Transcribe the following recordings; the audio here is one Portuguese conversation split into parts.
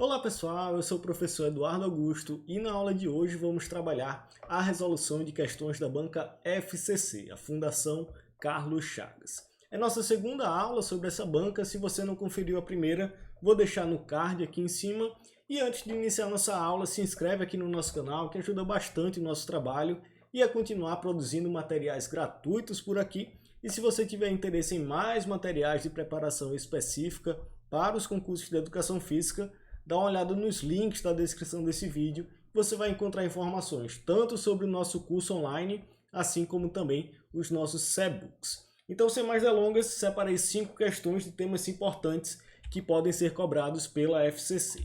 Olá pessoal, eu sou o professor Eduardo Augusto e na aula de hoje vamos trabalhar a resolução de questões da banca FCC, a Fundação Carlos Chagas. É nossa segunda aula sobre essa banca. Se você não conferiu a primeira, vou deixar no card aqui em cima. E antes de iniciar nossa aula, se inscreve aqui no nosso canal, que ajuda bastante o nosso trabalho e a continuar produzindo materiais gratuitos por aqui. E se você tiver interesse em mais materiais de preparação específica para os concursos de Educação Física, dá uma olhada nos links da descrição desse vídeo. Você vai encontrar informações tanto sobre o nosso curso online, assim como também os nossos e-books. Então, sem mais delongas, separei 5 questões de temas importantes que podem ser cobrados pela FCC.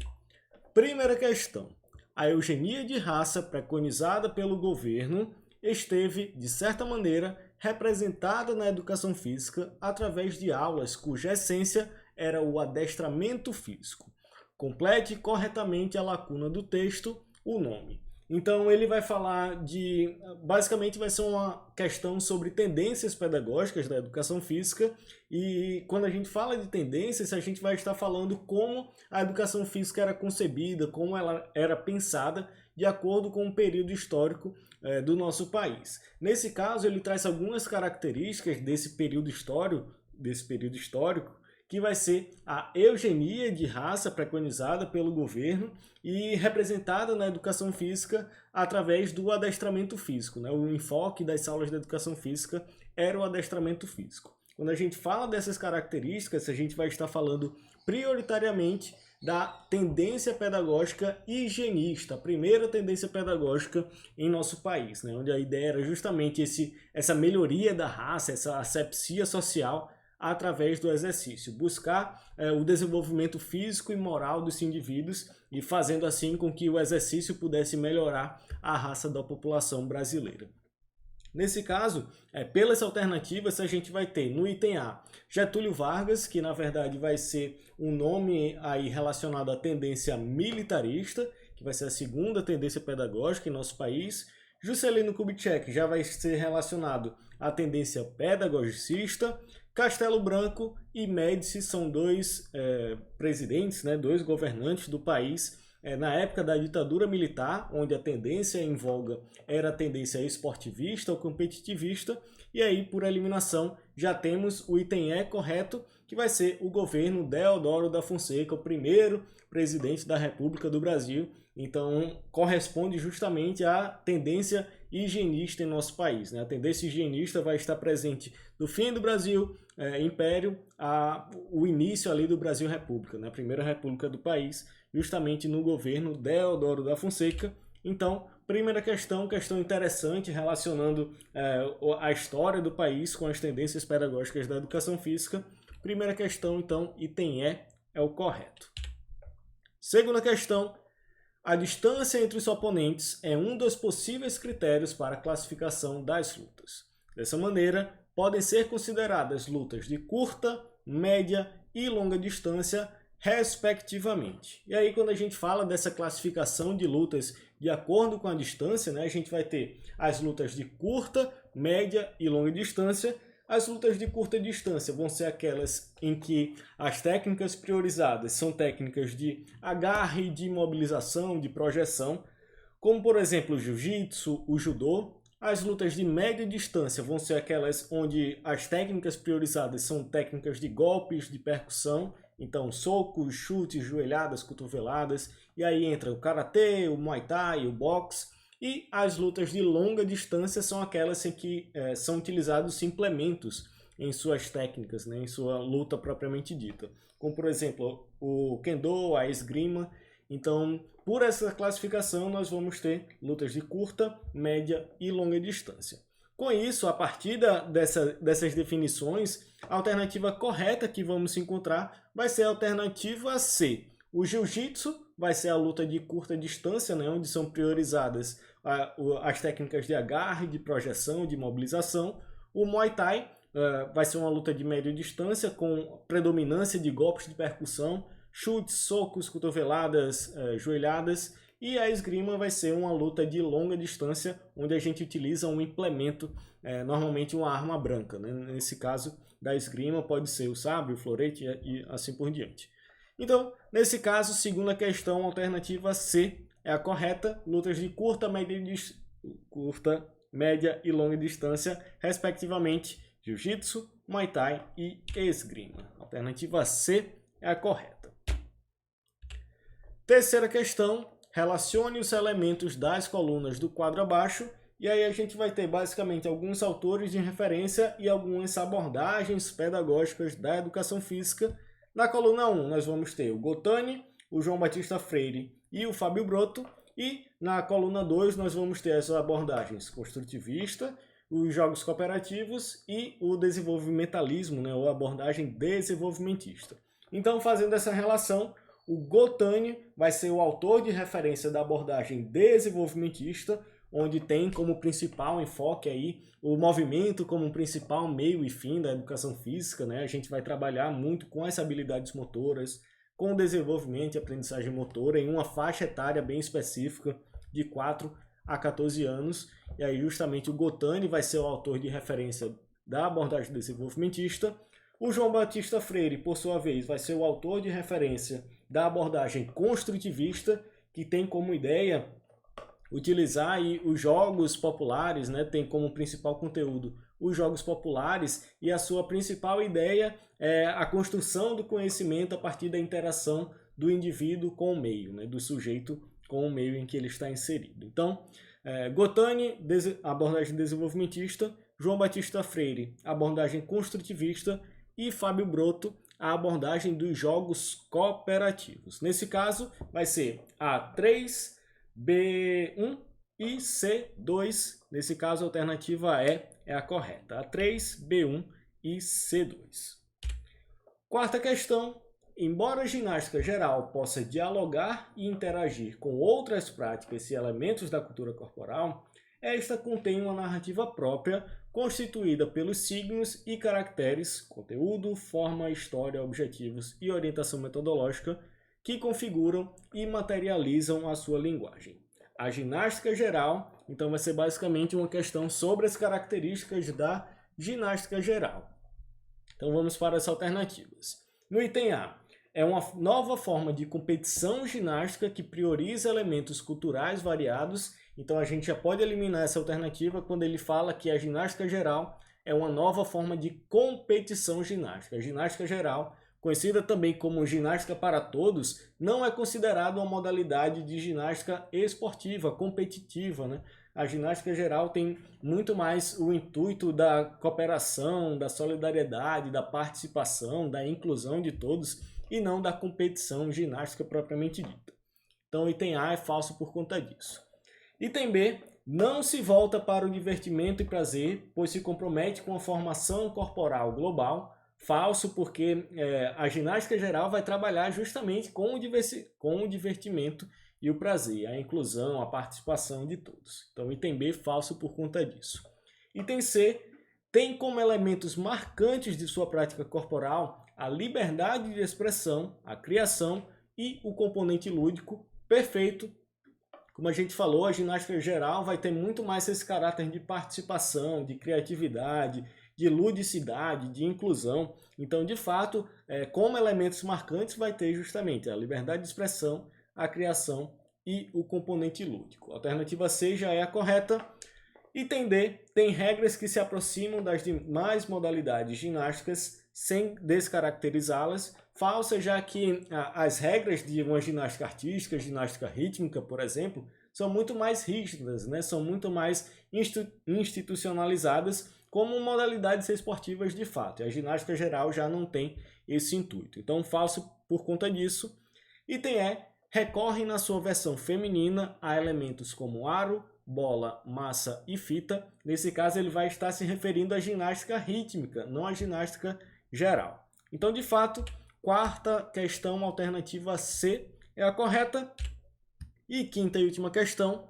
Primeira questão. A eugenia de raça preconizada pelo governo esteve, de certa maneira, representada na educação física através de aulas cuja essência era o adestramento físico. Complete corretamente a lacuna do texto, o nome. Então ele vai falar de... basicamente vai ser uma questão sobre tendências pedagógicas da educação física. E quando a gente fala de tendências, a gente vai estar falando como a educação física era concebida, como ela era pensada de acordo com o período histórico do nosso país. Nesse caso, ele traz algumas características desse período histórico, que vai ser a eugenia de raça preconizada pelo governo e representada na educação física através do adestramento físico. O enfoque das aulas de educação física era o adestramento físico. Quando a gente fala dessas características, a gente vai estar falando prioritariamente da tendência pedagógica higienista, a primeira tendência pedagógica em nosso país, onde a ideia era justamente essa melhoria da raça, essa asepsia social através do exercício, buscar o desenvolvimento físico e moral dos indivíduos e fazendo assim com que o exercício pudesse melhorar a raça da população brasileira. Nesse caso, pelas alternativas, a gente vai ter no item A, Getúlio Vargas, que na verdade vai ser um nome aí relacionado à tendência militarista, que vai ser a segunda tendência pedagógica em nosso país. Juscelino Kubitschek já vai ser relacionado à tendência pedagogicista. Castelo Branco e Médici são dois presidentes, dois governantes do país na época da ditadura militar, onde a tendência em voga era a tendência esportivista ou competitivista, e aí, por eliminação, já temos o item E correto, que vai ser o governo Deodoro da Fonseca, o primeiro presidente da República do Brasil. Então, corresponde justamente à tendência higienista em nosso país. A tendência higienista vai estar presente do fim do Brasil Império o início ali do Brasil República, a primeira república do país, justamente no governo Deodoro da Fonseca. Então, primeira questão interessante relacionando a história do país com as tendências pedagógicas da educação física. Primeira questão, então, item E é o correto. Segunda questão. A distância entre os oponentes é um dos possíveis critérios para a classificação das lutas. Dessa maneira, podem ser consideradas lutas de curta, média e longa distância, respectivamente. E aí, quando a gente fala dessa classificação de lutas de acordo com a distância, a gente vai ter as lutas de curta, média e longa distância. As lutas de curta distância vão ser aquelas em que as técnicas priorizadas são técnicas de agarre, de imobilização, de projeção, como por exemplo o jiu-jitsu, o judô. As lutas de média distância vão ser aquelas onde as técnicas priorizadas são técnicas de golpes, de percussão, então socos, chutes, joelhadas, cotoveladas, e aí entra o karatê, o muay thai, o boxe. E as lutas de longa distância são aquelas em que são utilizados implementos em suas técnicas, em sua luta propriamente dita. Como, por exemplo, o kendo, a esgrima. Então, por essa classificação, nós vamos ter lutas de curta, média e longa distância. Com isso, a partir dessas definições, a alternativa correta que vamos encontrar vai ser a alternativa C. O jiu-jitsu vai ser a luta de curta distância, onde são priorizadas as técnicas de agarre, de projeção, de mobilização. O Muay Thai vai ser uma luta de média distância com predominância de golpes de percussão, chutes, socos, cotoveladas, joelhadas. E a esgrima vai ser uma luta de longa distância, onde a gente utiliza um implemento, normalmente uma arma branca. Nesse caso da esgrima pode ser o sabre, o florete e assim por diante. Então, nesse caso, segunda questão, alternativa C é a correta. Lutas de curta, média e longa distância, respectivamente, jiu-jitsu, muay thai e esgrima. Alternativa C é a correta. Terceira questão, relacione os elementos das colunas do quadro abaixo. E aí a gente vai ter basicamente alguns autores de referência e algumas abordagens pedagógicas da educação física. Na coluna 1 nós vamos ter o Gottani, o João Batista Freire e o Fábio Broto. E na coluna 2 nós vamos ter as abordagens construtivista, os jogos cooperativos e o desenvolvimentalismo, né, ou abordagem desenvolvimentista. Então, fazendo essa relação, o Gottani vai ser o autor de referência da abordagem desenvolvimentista, onde tem como principal enfoque aí o movimento como principal meio e fim da educação física, né? A gente vai trabalhar muito com as habilidades motoras, com o desenvolvimento e aprendizagem motora em uma faixa etária bem específica de 4 a 14 anos. E aí justamente o Gottani vai ser o autor de referência da abordagem desenvolvimentista. O João Batista Freire, por sua vez, vai ser o autor de referência da abordagem construtivista, que tem como ideia utilizar aí os jogos populares, né? Tem como principal conteúdo os jogos populares, e a sua principal ideia é a construção do conhecimento a partir da interação do indivíduo com o meio, né? Do sujeito com o meio em que ele está inserido. Então, Gottani, abordagem desenvolvimentista, João Batista Freire, abordagem construtivista, e Fábio Broto, a abordagem dos jogos cooperativos. Nesse caso, vai ser A3, B1 e C2. Nesse caso, a alternativa E é a correta. A3, B1 e C2. Quarta questão. Embora a ginástica geral possa dialogar e interagir com outras práticas e elementos da cultura corporal, esta contém uma narrativa própria constituída pelos signos e caracteres, conteúdo, forma, história, objetivos e orientação metodológica que configuram e materializam a sua linguagem. A ginástica geral, então, vai ser basicamente uma questão sobre as características da ginástica geral. Então vamos para as alternativas. No item A, é uma nova forma de competição ginástica que prioriza elementos culturais variados. Então a gente já pode eliminar essa alternativa quando ele fala que a ginástica geral é uma nova forma de competição ginástica. A ginástica geral, conhecida também como ginástica para todos, não é considerada uma modalidade de ginástica esportiva, competitiva, né? A ginástica geral tem muito mais o intuito da cooperação, da solidariedade, da participação, da inclusão de todos, e não da competição ginástica propriamente dita. Então, o item A é falso por conta disso. Item B, não se volta para o divertimento e prazer, pois se compromete com a formação corporal global. Falso, porque a ginástica geral vai trabalhar justamente com o divertimento e o prazer, a inclusão, a participação de todos. Então, item B, falso por conta disso. Item C, tem como elementos marcantes de sua prática corporal a liberdade de expressão, a criação e o componente lúdico. Perfeito. Como a gente falou, a ginástica geral vai ter muito mais esse caráter de participação, de criatividade, de ludicidade, de inclusão. Então, de fato, como elementos marcantes vai ter justamente a liberdade de expressão, a criação e o componente lúdico. A alternativa C já é a correta. Item D, tem regras que se aproximam das demais modalidades ginásticas sem descaracterizá-las. Falsa, já que as regras de uma ginástica artística, ginástica rítmica, por exemplo, são muito mais rígidas, né? São muito mais institucionalizadas como modalidades esportivas de fato. E a ginástica geral já não tem esse intuito. Então, falso por conta disso. Item E, recorre na sua versão feminina a elementos como aro, bola, massa e fita. Nesse caso, ele vai estar se referindo à ginástica rítmica, não à ginástica geral. Então, de fato, quarta questão, alternativa C, é a correta. E quinta e última questão,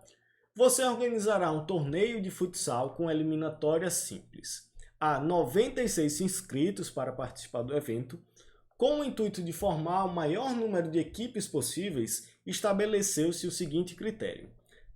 você organizará um torneio de futsal com eliminatória simples. Há 96 inscritos para participar do evento. Com o intuito de formar o maior número de equipes possíveis, estabeleceu-se o seguinte critério.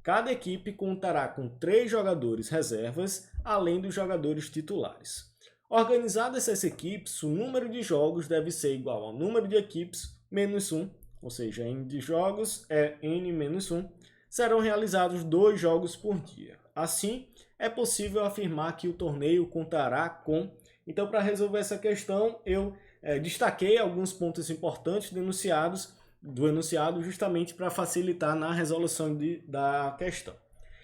Cada equipe contará com 3 jogadores reservas, além dos jogadores titulares. Organizadas essas equipes, o número de jogos deve ser igual ao número de equipes menos 1, ou seja, n de jogos é n menos 1, serão realizados 2 jogos por dia. Assim, é possível afirmar que o torneio contará com... Então, para resolver essa questão, eu destaquei alguns pontos importantes do enunciado justamente para facilitar na resolução da questão.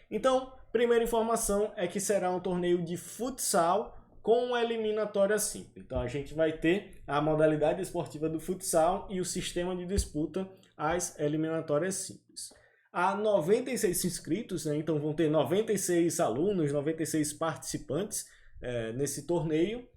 Então, primeira informação é que será um torneio de futsal com eliminatória simples. Então, a gente vai ter a modalidade esportiva do futsal e o sistema de disputa, as eliminatórias simples. Há 96 inscritos, né? Então vão ter 96 alunos, 96 participantes nesse torneio.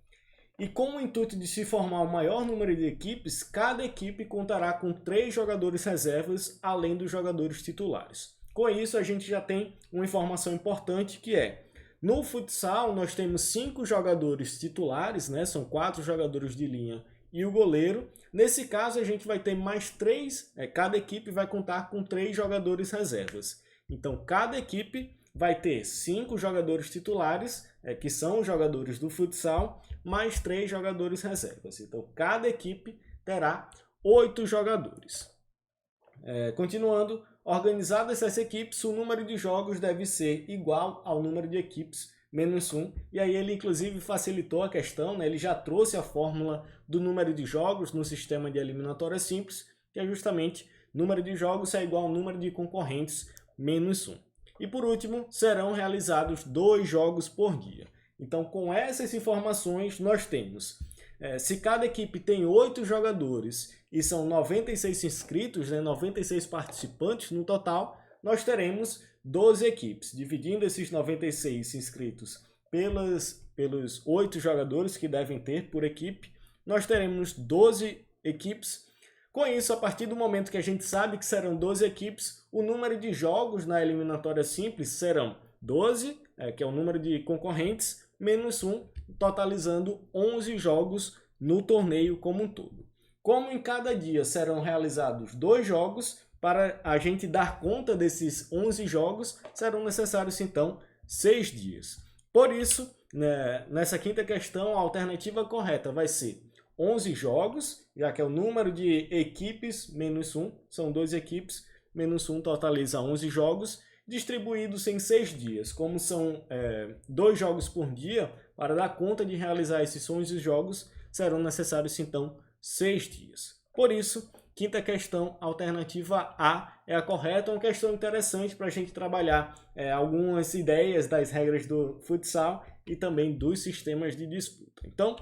E com o intuito de se formar o maior número de equipes, cada equipe contará com 3 jogadores reservas, além dos jogadores titulares. Com isso, a gente já tem uma informação importante que é, no futsal nós temos 5 jogadores titulares, né? São 4 jogadores de linha e o goleiro. Nesse caso, a gente vai ter mais 3, cada equipe vai contar com 3 jogadores reservas. Então, cada equipe vai ter 5 jogadores titulares, que são os jogadores do futsal, mais 3 jogadores reservas. Então, cada equipe terá 8 jogadores. Continuando, organizadas essas equipes, o número de jogos deve ser igual ao número de equipes menos 1. E aí ele, inclusive, facilitou a questão, né? Ele já trouxe a fórmula do número de jogos no sistema de eliminatória simples, que é justamente número de jogos é igual ao número de concorrentes menos 1. E por último, serão realizados 2 jogos por dia. Então, com essas informações, nós temos, se cada equipe tem 8 jogadores e são 96 inscritos, né, 96 participantes no total, nós teremos 12 equipes. Dividindo esses 96 inscritos pelos 8 jogadores que devem ter por equipe, nós teremos 12 equipes. Com isso, a partir do momento que a gente sabe que serão 12 equipes, o número de jogos na eliminatória simples serão 12, que é o número de concorrentes, menos 1, totalizando 11 jogos no torneio como um todo. Como em cada dia serão realizados 2 jogos, para a gente dar conta desses 11 jogos, serão necessários, então, 6 dias. Por isso, nessa quinta questão, a alternativa correta vai ser 11 jogos, já que é o número de equipes menos 1, são 2 equipes, menos 1 totaliza 11 jogos, distribuídos em 6 dias. Como são 2 jogos por dia, para dar conta de realizar esses 11 jogos, serão necessários, então, 6 dias. Por isso, quinta questão, alternativa A é a correta, uma questão interessante para a gente trabalhar algumas ideias das regras do futsal e também dos sistemas de disputa. Então,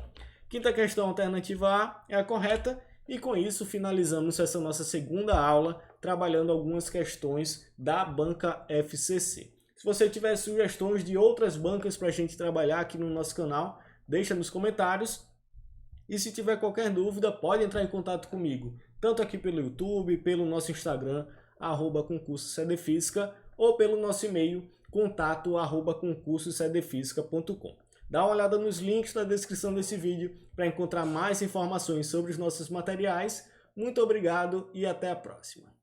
quinta questão, alternativa A é a correta, e com isso finalizamos essa nossa segunda aula trabalhando algumas questões da banca FCC. Se você tiver sugestões de outras bancas para a gente trabalhar aqui no nosso canal, deixa nos comentários. E se tiver qualquer dúvida, pode entrar em contato comigo, tanto aqui pelo YouTube, pelo nosso Instagram, @concurso-cdfísica, ou pelo nosso e-mail, contato@concursocdfísica.com. Dá uma olhada nos links na descrição desse vídeo para encontrar mais informações sobre os nossos materiais. Muito obrigado e até a próxima.